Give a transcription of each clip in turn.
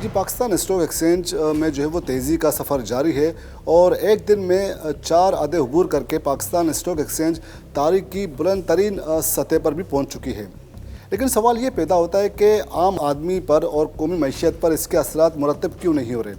जी, Pakistan stock exchange में जो है वो तेज़ी का सफ़र जारी है और एक दिन में 4 अदे अबूर करके पाकिस्तान स्टॉक एक्सचेंज तारीख की बुलंद तरीन सतह पर भी पहुंच चुकी है। लेकिन सवाल ये पैदा होता है कि आम आदमी पर और कौमी मैशियत पर इसके असरात मुरतब क्यों नहीं हो रहे।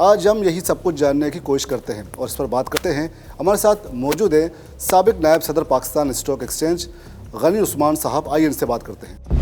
आज हम यही सब कुछ जानने की कोशिश करते हैं और इस पर बात करते हैं। हमारे साथ मौजूद हैं साबिक नायब सदर पाकिस्तान स्टॉक एक्सचेंज गनी उस्मान साहब। आइए इनसे बात करते हैं।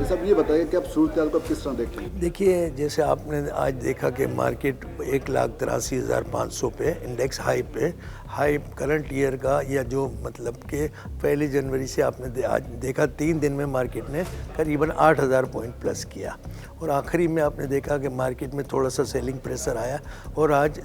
सब ये बताइए कि आप सूरत को किस तरह देखते हैं। देखिए, जैसे आपने आज देखा कि मार्केट 1,83,500 पे इंडेक्स हाई करंट ईयर का, या जो मतलब कि 1 जनवरी से आपने आज देखा 3 दिन में मार्केट ने करीबन 8,000 पॉइंट प्लस किया। और आखिरी में आपने देखा कि मार्केट में थोड़ा सा सेलिंग प्रेशर आया और आज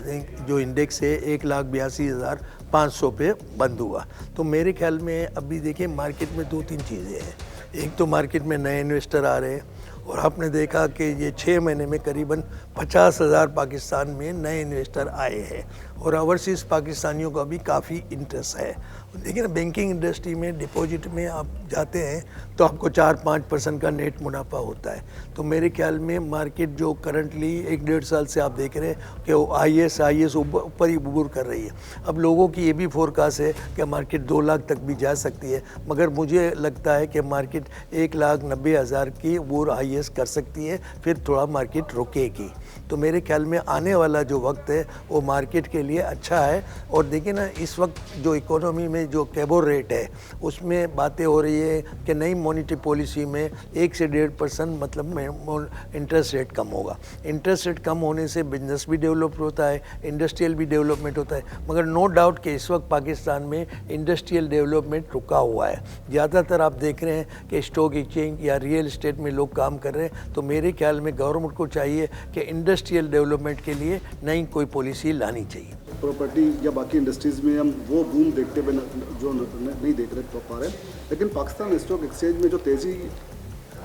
जो इंडेक्स है 1,82,500 पे बंद हुआ। तो मेरे ख्याल में अभी देखिए मार्केट में 2-3 चीज़ें हैं। एक तो मार्केट में नए इन्वेस्टर आ रहे हैं और आपने देखा कि ये 6 महीने में करीबन 50,000 पाकिस्तान में नए इन्वेस्टर आए हैं और ओवरसीज़ पाकिस्तानियों का भी काफ़ी इंटरेस्ट है। देखिए ना, बैंकिंग इंडस्ट्री में डिपॉजिट में आप जाते हैं तो आपको 4-5% का नेट मुनाफा होता है। तो मेरे ख्याल में मार्केट जो करंटली 1-1.5 साल से आप देख रहे हैं कि वो आई ऊपर ही बुर कर रही है। अब लोगों की ये भी फोरकास्ट है कि मार्केट 2 लाख तक भी जा सकती है, मगर मुझे लगता है कि मार्केट 1,90,000 की बुर आई कर सकती है, फिर थोड़ा मार्केट रुकेगी। तो मेरे ख्याल में आने वाला जो वक्त है वो मार्केट के लिए अच्छा है। और देखिए ना, इस वक्त जो इकोनॉमी में जो कैबोर रेट है उसमें बातें हो रही है कि नई मॉनेटरी पॉलिसी में 1 से 1.5% मतलब इंटरेस्ट रेट कम होगा। इंटरेस्ट रेट कम होने से बिजनेस भी डेवलप होता है, इंडस्ट्रियल भी डेवलपमेंट होता है, मगर नो डाउट कि इस वक्त पाकिस्तान में इंडस्ट्रियल डेवलपमेंट रुका हुआ है। ज़्यादातर आप देख रहे हैं कि स्टॉक एक्सचेंज या रियल इस्टेट में लोग काम कर रहे हैं। तो मेरे ख्याल में गवर्नमेंट को चाहिए कि इंडस्ट्रियल डेवलपमेंट के लिए नई कोई पॉलिसी लानी चाहिए। प्रॉपर्टी या बाकी इंडस्ट्रीज़ में हम वो बूम देखते हुए जो नहीं देख रहे पा रहे, लेकिन पाकिस्तान स्टॉक एक्सचेंज में जो तेज़ी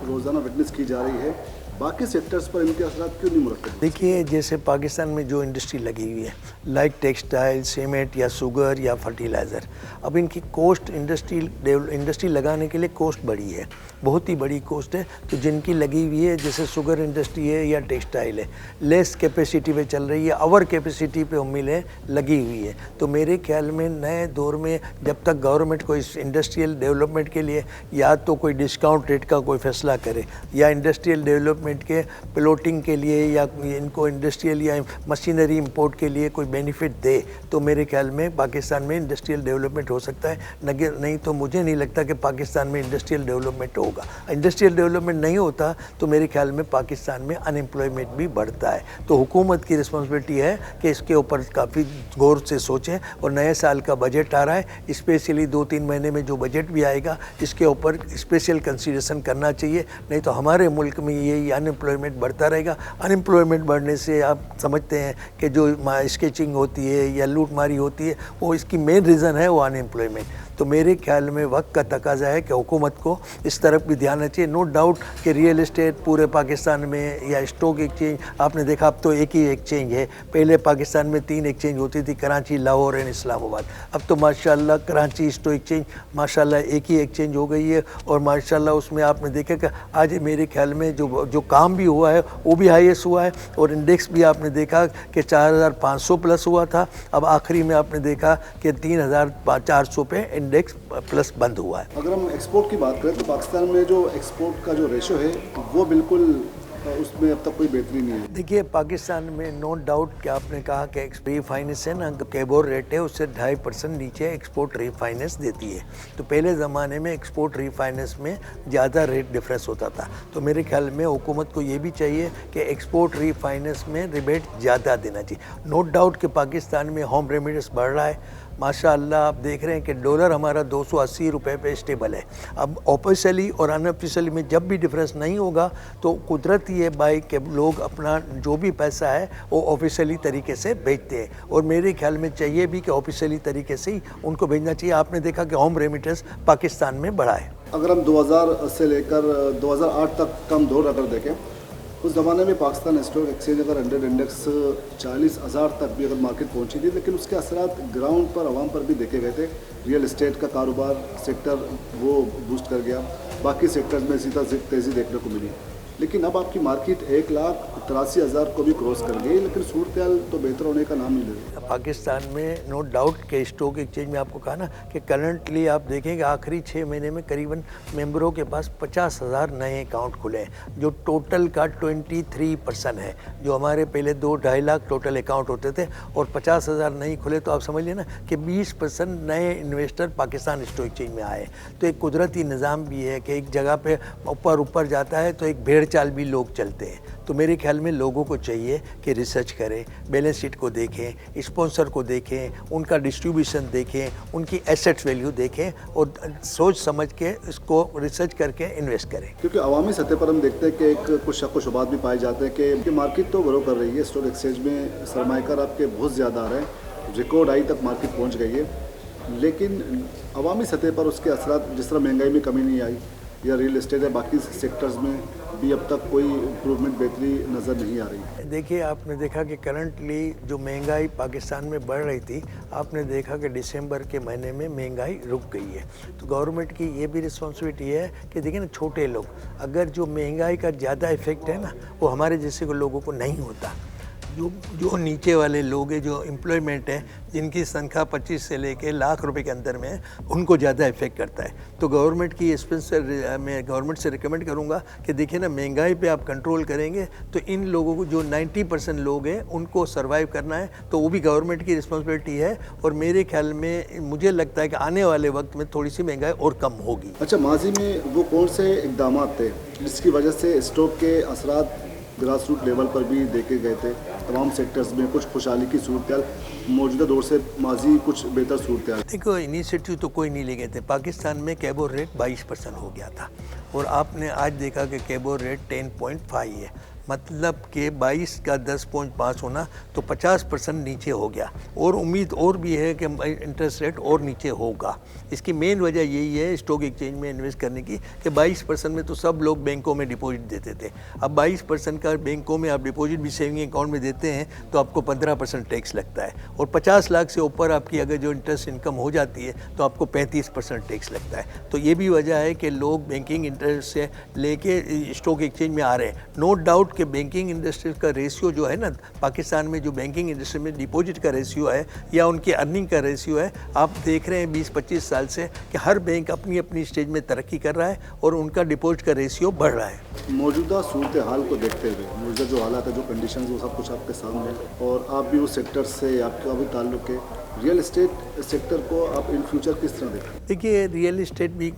रोज़ाना विटनेस की जा रही है, बाकी सेक्टर्स पर इनके असरात क्यों नहीं मुरतब? देखिए, जैसे पाकिस्तान में जो इंडस्ट्री लगी हुई है लाइक टेक्सटाइल, सीमेंट या शुगर या फर्टिलाइज़र, अब इनकी कॉस्ट इंडस्ट्री लगाने के लिए कॉस्ट बढ़ी है, बहुत ही बड़ी कॉस्ट है। तो जिनकी लगी हुई है, जैसे शुगर इंडस्ट्री है या टेक्सटाइल है, लेस कैपेसिटी पे चल रही है, ओवर कैपेसिटी पे मिलें लगी हुई है। तो मेरे ख्याल में नए दौर में जब तक गवर्नमेंट को इस इंडस्ट्रियल डेवलपमेंट के लिए या तो कोई डिस्काउंट रेट का कोई फैसला करे या इंडस्ट्रियल डेवलपमेंट के प्लॉटिंग के लिए या इनको इंडस्ट्रियल या मशीनरी इंपोर्ट के लिए कोई बेनिफिट दे, तो मेरे ख्याल में पाकिस्तान में इंडस्ट्रियल डेवलपमेंट हो सकता है। नहीं तो मुझे नहीं लगता कि पाकिस्तान में इंडस्ट्रियल डेवलपमेंट होगा। इंडस्ट्रियल डेवलपमेंट नहीं होता तो मेरे ख्याल में पाकिस्तान में अनएम्प्लॉयमेंट भी बढ़ता है। तो हुकूमत की रिस्पॉन्सिबिलिटी है कि इसके ऊपर काफ़ी गौर से सोचें। और नए साल का बजट आ रहा है, स्पेशली 2-3 महीने में जो बजट भी आएगा इसके ऊपर स्पेशल कंसीडरेशन करना चाहिए। नहीं तो हमारे मुल्क में ये अनएम्प्लॉयमेंट बढ़ता रहेगा। अनएम्प्लॉयमेंट बढ़ने से आप समझते हैं कि जो स्केचिंग होती है या लूटमारी होती है, वो इसकी मेन रीज़न है वो अनएम्प्लॉयमेंट। तो मेरे ख्याल में वक्त का तकाजा है कि हुकूमत को इस तरफ भी ध्यान देना चाहिए। नो डाउट कि रियल एस्टेट पूरे पाकिस्तान में या स्टॉक एक्सचेंज आपने देखा अब तो एक ही एक्सचेंज है। पहले पाकिस्तान में 3 एक्सचेंज होती थी, कराची, लाहौर एंड इस्लामाबाद। अब तो माशाल्लाह कराची स्टॉक एक्सचेंज माशाल्लाह एक ही एक्सचेंज हो गई है। और माशाल्लाह उसमें आपने देखा कि आज मेरे ख्याल में जो काम भी हुआ है वो भी हाईएस्ट हुआ है। और इंडेक्स भी आपने देखा कि 4,500 प्लस हुआ था, अब आखिरी में आपने देखा कि 3,400 पे इंडेक्स प्लस बंद हुआ है। अगर हम एक्सपोर्ट की बात करें तो पाकिस्तान में जो एक्सपोर्ट का जो रेशो है वो बिल्कुल उसमें अब तक कोई बेहतरी नहीं है। देखिए, पाकिस्तान में नो डाउट कि आपने कहा कि रीफाइनेंस है ना, कैबोर रेट है उससे 2.5% नीचे एक्सपोर्ट रीफाइनेंस देती है। तो पहले ज़माने में एक्सपोर्ट रीफाइनेंस में ज़्यादा रेट डिफरेंस होता था। तो मेरे ख्याल में हुकूमत को ये भी चाहिए कि एक्सपोर्ट रीफाइनेंस में रिबेट ज़्यादा देना चाहिए। नो डाउट कि पाकिस्तान में होम रेमिटेंस बढ़ रहा है माशाअल्लाह। आप देख रहे हैं कि डॉलर हमारा 280 रुपये पे स्टेबल है। अब ऑफिशियली और अनऑफिशियली में जब भी डिफरेंस नहीं होगा तो कुदरती है भाई कि लोग अपना जो भी पैसा है वो ऑफिशियली तरीके से भेजते हैं। और मेरे ख्याल में चाहिए भी कि ऑफिशियली तरीके से ही उनको भेजना चाहिए। आपने देखा कि होम रेमिटेंस पाकिस्तान में बढ़ा है। अगर हम 2000 से लेकर 2008 तक कम दौर अगर देखें उस ज़माने में पाकिस्तान स्टॉक एक्सचेंज अगर अंडर इंडेक्स 40,000 तक भी अगर मार्केट पहुंची थी, लेकिन उसके असरात ग्राउंड पर आवाम पर भी देखे गए थे। रियल एस्टेट का कारोबार सेक्टर वो बूस्ट कर गया, बाकी सेक्टर्स में सीधा तेज़ी देखने को मिली। लेकिन अब आपकी मार्केट 1,83,000 को भी क्रॉस कर गई, लेकिन सूरत हाल तो बेहतर होने का नाम नहीं ले रही। पाकिस्तान में नो डाउट के स्टॉक एक्सचेंज में आपको कहा ना कि करंटली आप देखेंगे आखिरी 6 महीने में करीबन मेंबरों के पास 50,000 नए अकाउंट खुले हैं, जो टोटल का 23% है। जो हमारे पहले 2-2.5 लाख टोटल अकाउंट होते थे और 50,000 नहीं खुले, तो आप समझ लेना कि 20% नए इन्वेस्टर पाकिस्तान स्टॉक एक्सचेंज में आए। तो एक कुदरती निज़ाम भी है कि एक जगह पे ऊपर जाता है तो एक भेड़ चाल भी लोग चलते हैं। तो मेरे ख्याल में लोगों को चाहिए कि रिसर्च करें, बैलेंस शीट को देखें, स्पॉन्सर को देखें, उनका डिस्ट्रीब्यूशन देखें, उनकी एसेट्स वैल्यू देखें और सोच समझ के इसको रिसर्च करके इन्वेस्ट करें। क्योंकि अवामी सतह पर हम देखते हैं कि एक कुछ शक व शुबात भी पाए जाते हैं कि मार्केट तो ग्रो कर रही है, स्टॉक एक्सचेंज में सरमाएकार आपके बहुत ज़्यादा आ रहे हैं, रिकॉर्ड हाई तक मार्केट पहुँच गई है, लेकिन अवामी सतह पर उसके असरात, जिस तरह महंगाई में कमी नहीं आई या रियल एस्टेट या बाकी सेक्टर्स में भी अब तक कोई इम्प्रूवमेंट बेहतरी नज़र नहीं आ रही। देखिए, आपने देखा कि करंटली जो महंगाई पाकिस्तान में बढ़ रही थी, आपने देखा कि दिसंबर के महीने में महंगाई रुक गई है। तो गवर्नमेंट की ये भी रिस्पॉन्सिबिलिटी है कि देखिए ना, छोटे लोग, अगर जो महंगाई का ज़्यादा इफेक्ट है ना, वो हमारे जैसे लोगों को नहीं होता। जो नीचे वाले लोग हैं, जो एम्प्लॉयमेंट है, जिनकी तनख्वाह 25 से लेके लाख रुपए के अंदर में है, उनको ज़्यादा इफेक्ट करता है। तो गवर्नमेंट की मैं गवर्नमेंट से रिकमेंड करूँगा कि देखिए ना, महंगाई पे आप कंट्रोल करेंगे तो इन लोगों को, जो 90% लोग हैं, उनको सर्वाइव करना है, तो वो भी गवर्नमेंट की रिस्पॉन्सिबिलिटी है। और मेरे ख्याल में मुझे लगता है कि आने वाले वक्त में थोड़ी सी महंगाई और कम होगी। अच्छा, माजी में वो कौन से इकदाम थे जिसकी वजह से स्टॉक के असरात ग्रास रूट लेवल पर भी देखे गए थे? तमाम सेक्टर्स में कुछ खुशहाली की सूरत मौजूदा दौर से माजी कुछ बेहतर सूरत हाल? देखो, इनिशिएटिव तो कोई नहीं ले गए थे। पाकिस्तान में कैबो रेट 22% हो गया था और आपने आज देखा कि कैबो रेट 10.5 है, मतलब कि 22 का 10.5 होना तो 50% नीचे हो गया। और उम्मीद और भी है कि इंटरेस्ट रेट और नीचे होगा। इसकी मेन वजह यही है स्टॉक एक्सचेंज में इन्वेस्ट करने की कि 22% में तो सब लोग बैंकों में डिपॉजिट देते थे। अब 22% का बैंकों में आप डिपॉजिट भी सेविंग अकाउंट में देते हैं तो आपको 15% टैक्स लगता है, और 50 लाख से ऊपर आपकी अगर जो इंटरेस्ट इनकम हो जाती है तो आपको 35% टैक्स लगता है। तो ये भी वजह है कि लोग बैंकिंग इंटरेस्ट से लेके स्टॉक एक्सचेंज में आ रहे हैं। नो डाउट कि बैंकिंग इंडस्ट्री का रेशियो जो है ना, पाकिस्तान में जो बैंकिंग इंडस्ट्री में डिपॉजिट का रेशियो है या उनकी अर्निंग का रेशियो है, आप देख रहे हैं 20-25 साल से कि हर बैंक अपनी अपनी स्टेज में तरक्की कर रहा है और उनका डिपॉजिट का रेशियो बढ़ रहा है। मौजूदा सूरत हाल को देखते हुए, मौजूदा जो हालात है, जो कंडीशंस, वो सब कुछ आपके सामने है, और आप भी उस सेक्टर से, आपका भी ताल्लुक है, रियल एस्टेट सेक्टर को आप इन फ्यूचर किस तरह देखते हैं? देखिए, रियल एस्टेट भी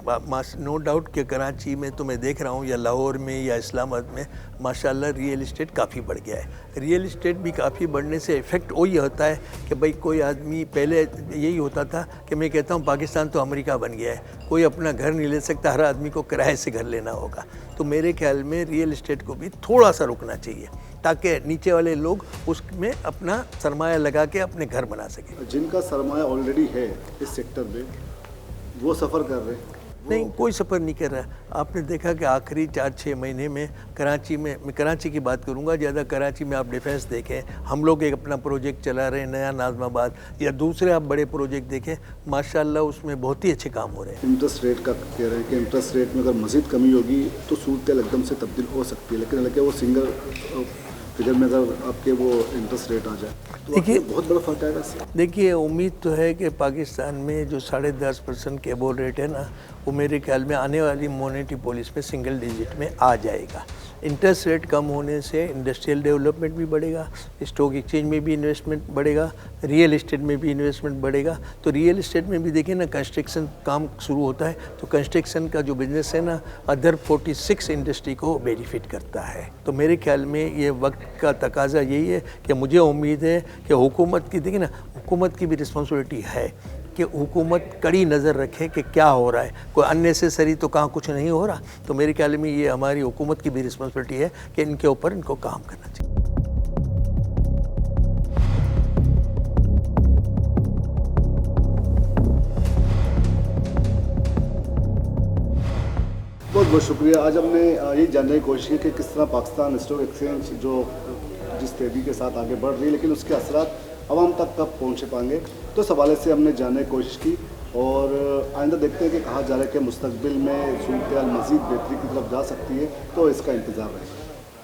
नो डाउट कि कराची में तो मैं देख रहा हूँ, या लाहौर में या इस्लामाबाद में माशाल्लाह रियल एस्टेट काफ़ी बढ़ गया है। रियल एस्टेट भी काफ़ी बढ़ने से इफ़ेक्ट वही होता है कि भाई कोई आदमी, पहले यही होता था कि मैं कहता हूँ पाकिस्तान तो अमेरिका बन गया है, कोई अपना घर नहीं ले सकता, हर आदमी को किराए से घर लेना होगा। तो मेरे ख्याल में रियल एस्टेट को भी थोड़ा सा रुकना चाहिए ताकि नीचे वाले लोग उसमें अपना सरमाया लगा के अपने घर बना सकें। जिनका सरमाया ऑलरेडी है इस सेक्टर में, वो सफ़र कर रहे हैं? नहीं, कोई सफ़र नहीं कर रहा। आपने देखा कि आखिरी 4-6 महीने में कराची में, मैं कराची की बात करूंगा ज़्यादा, कराची में आप डिफेंस देखें, हम लोग एक अपना प्रोजेक्ट चला रहे हैं नया नाज़माबाद, या दूसरे आप बड़े प्रोजेक्ट देखें, माशाल्लाह उसमें बहुत ही अच्छे काम हो रहे हैं। इंटरेस्ट रेट का कह रहे हैं कि इंटरेस्ट रेट में अगर मज़ीद कमी होगी तो सूरत एकदम से तब्दील हो सकती है, लेकिन हालांकि वो सिंगल फिगर में अगर आपके वो इंटरेस्ट रेट आ जाए तो देखिए बहुत बड़ा फर्क आएगा इससे। देखिए, उम्मीद तो है कि पाकिस्तान में जो 10.5% केबल रेट है ना, वो मेरे ख्याल में आने वाली मॉनेटरी पॉलिसी में सिंगल डिजिट में आ जाएगा। इंटरेस्ट रेट कम होने से इंडस्ट्रियल डेवलपमेंट भी बढ़ेगा, स्टॉक एक्सचेंज में भी इन्वेस्टमेंट बढ़ेगा, रियल एस्टेट में भी इन्वेस्टमेंट बढ़ेगा। तो रियल एस्टेट में भी देखिए ना, कंस्ट्रक्शन काम शुरू होता है तो कंस्ट्रक्शन का जो बिजनेस है ना, अदर 46 इंडस्ट्री को बेनिफिट करता है। तो मेरे ख्याल में ये वक्त का तकाजा यही है कि मुझे उम्मीद है कि हुकूमत की, देखिए ना, हुकूमत की भी रिस्पॉन्सिबिलिटी है कि हुकूमत कड़ी नज़र रखे कि क्या हो रहा है, कोई अननेसेसरी तो कहाँ कुछ नहीं हो रहा। तो मेरे ख्याल में ये हमारी हुकूमत की भी रिस्पॉन्सिबिलिटी है कि इनके ऊपर इनको काम करना चाहिए। बहुत बहुत शुक्रिया। आज हमने यही जानने की कोशिश की कि किस तरह पाकिस्तान स्टॉक एक्सचेंज जो जिस तेज़ी के साथ आगे बढ़ रही है, लेकिन उसके असरात आवाम तक कब पहुँच पाएंगे, तो इस हवाले से हमने जानने की कोशिश की। और आइंदा देखते हैं कि कहा जा रहा है कि मुस्तकबिल में सूरत हाल मज़ीद बेहतरी की तरफ जा सकती है, तो इसका इंतज़ार है।